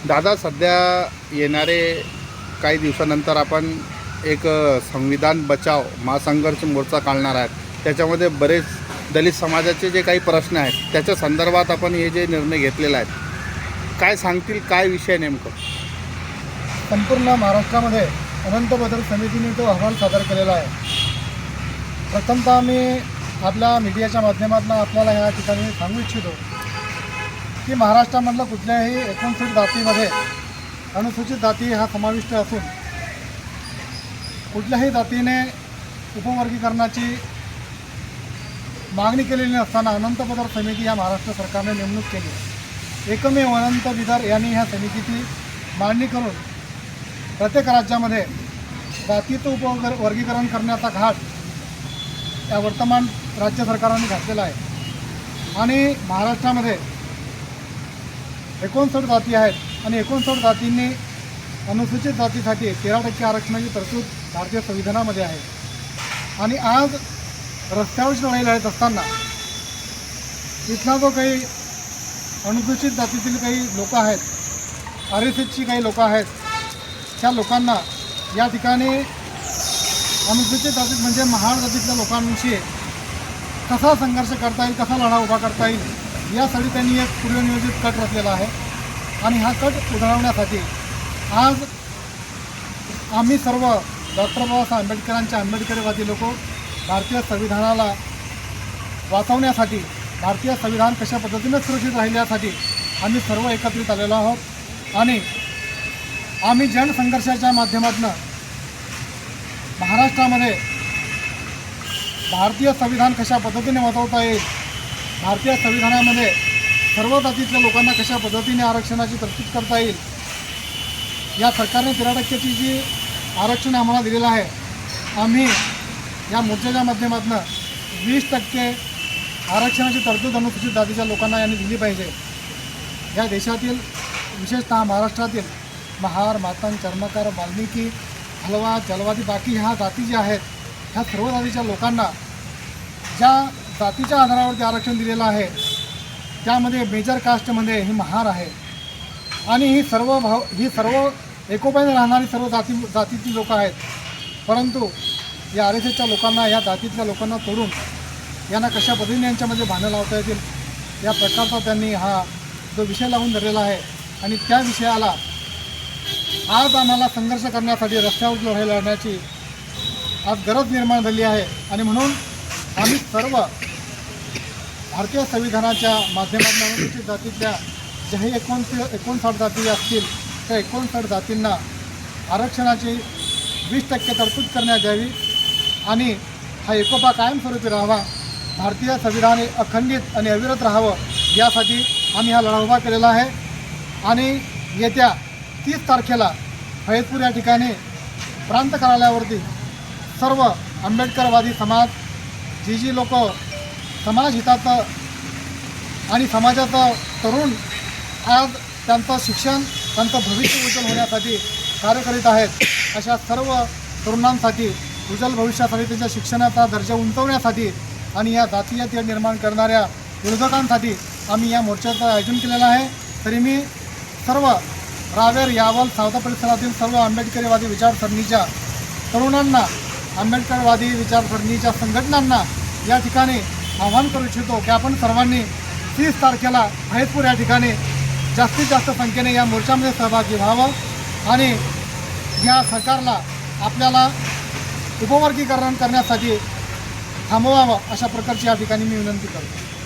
दादा, सध्या येणारे काही दिवसानंतर आपण एक संविधान बचाव महासंघर्ष मोर्चा काढणार आहेत. त्याच्यामध्ये बरेच दलित समाजाचे जे काही प्रश्न आहेत त्याच्या संदर्भात आपण हे जे निर्णय घेतलेला आहे, काय सांगतील, काय विषय नेमकं? संपूर्ण महाराष्ट्रामध्ये अनंत बदल समितीने तो अहवाल सादर केलेला आहे. प्रथमतः मी आपल्या मीडियाच्या माध्यमातून आपल्याला या ठिकाणी सांगू इच्छितो की महाराष्ट्रामधलं कुठल्याही 59 जातीमध्ये अनुसूचित जाती हा समाविष्ट असून कुठल्याही जातीने उपवर्गीकरणाची मागणी केलेली नसताना अनंत बदल समिती या महाराष्ट्र सरकारने नेमणूक केली. एकमेव अनंत बिदर यांनी ह्या समितीची मांडणी करून प्रत्येक राज्यामध्ये जातीचं उपवर्गीकरण करण्याचा घाट या वर्तमान राज्य सरकारने घातलेला आहे. आणि महाराष्ट्रामध्ये 59 जाती आहेत आणि 59 जातींनी अनुसूचित जातीसाठी 13% आरक्षणाची तरतूद भारतीय संविधानामध्ये आहे. आणि आज रस्त्यावरची लढाई लढत असताना इथला जो काही अनुसूचित जातीतील काही लोक आहेत, RSSची काही लोक आहेत, त्या लोकांना या ठिकाणी अनुसूचित जातीत म्हणजे महार जातीतल्या लोकांशी कसा संघर्ष करता येईल, कसा लढा उभा करता येईल यासाठी त्यांनी एक पूर्वनियोजित कट रचलेला आहे. आणि हा कट उधळवण्यासाठी आज आम्ही सर्व डॉक्टर बाबासाहेब आंबेडकरांचे आंबेडकरवादी लोक भारतीय संविधानाला वाचवण्यासाठी, भारतीय संविधान कशा पद्धतीने सुरक्षित राहील यासाठी आम्ही सर्व एकत्रित आलेलो आहोत. आणि आम्ही जनसंघर्षाच्या माध्यमातून महाराष्ट्रामध्ये भारतीय संविधान कशा पद्धतीने वाचवता येईल, भारतीय संविधानामध्ये सर्व जातीतल्या लोकांना कशा पद्धतीने आरक्षणाची तरतूद करता येईल, या सरकारने 13%ची जी आरक्षण आम्हाला दिलेलं आहे, आम्ही या मोर्चाच्या माध्यमातून 20% आरक्षणाची तरतूद अनुसूचित जातीच्या लोकांना यांनी दिली पाहिजे. या देशातील विशेषतः महाराष्ट्रातील महार, मातंग, चर्मकार, वाल्मिकी, हलवा, जलवादी, बाकी ह्या जाती ज्या आहेत, ह्या सर्व जातीच्या लोकांना ज्या जातीच्या आधारावरती आरक्षण दिलेलं आहे त्यामध्ये मेजर कास्टमध्ये ही महार आहे. आणि ही सर्व एकोप्याने राहणारी सर्व जातीची लोकं आहेत. परंतु या RSSच्या लोकांना, या जातीतल्या लोकांना तोडून यांना कशा पद्धतीने यांच्यामध्ये भांडं लावता येतील या प्रकारचा त्यांनी हा जो विषय लावून धरलेला आहे. आणि त्या विषयाला आज आम्हाला संघर्ष करण्यासाठी रस्त्यावर लढाई लढण्याची आज गरज निर्माण झाली आहे. आणि म्हणून आम्ही सर्व भारतीय संविधानाच्या माध्यमातून अनुसूचित जातीतल्या ज्याही 59 जाती असतील त्या 59 जातींना आरक्षणाची 20% तरतूद करण्यात यावी आणि हा एकोपा कायमस्वरूपी राहावा, भारतीय संविधान अखंडित आणि अविरत राहावं यासाठी आम्ही हा लढा उभा केलेला आहे. आणि येत्या 30 तारखेला फैजपूर या ठिकाणी प्रांत कार्यालयावरती सर्व आंबेडकरवादी समाज, जी लोक समाज हिताचं आणि समाजाचं तरुण आज त्यांचं शिक्षण, त्यांचं भविष्य उज्ज्वल होण्यासाठी कार्य करीत आहेत, अशा सर्व तरुणांसाठी उज्ज्वल भविष्यासाठी, त्यांच्या शिक्षणाचा दर्जा उंचवण्यासाठी आणि या जातीय तेढ निर्माण करणाऱ्या विरोधकांसाठी आम्ही या मोर्चाचं आयोजन केलेलं आहे. तरी मी सर्व रावेर, यावल, सावदा परिसरातील सर्व आंबेडकरीवादी विचारसरणीच्या तरुणांना, आंबेडकरवादी विचारसरणीच्या संघटनांना या ठिकाणी आवाहन करू इच्छितो की आपण सर्वांनी 30 तारखेला फैजपूर या ठिकाणी जास्तीत जास्त संख्येने या मोर्चामध्ये सहभागी व्हावं आणि या सरकारला आपल्याला उपवर्गीकरण करण्यासाठी थांबवावं, अशा प्रकारची या ठिकाणी मी विनंती करतो.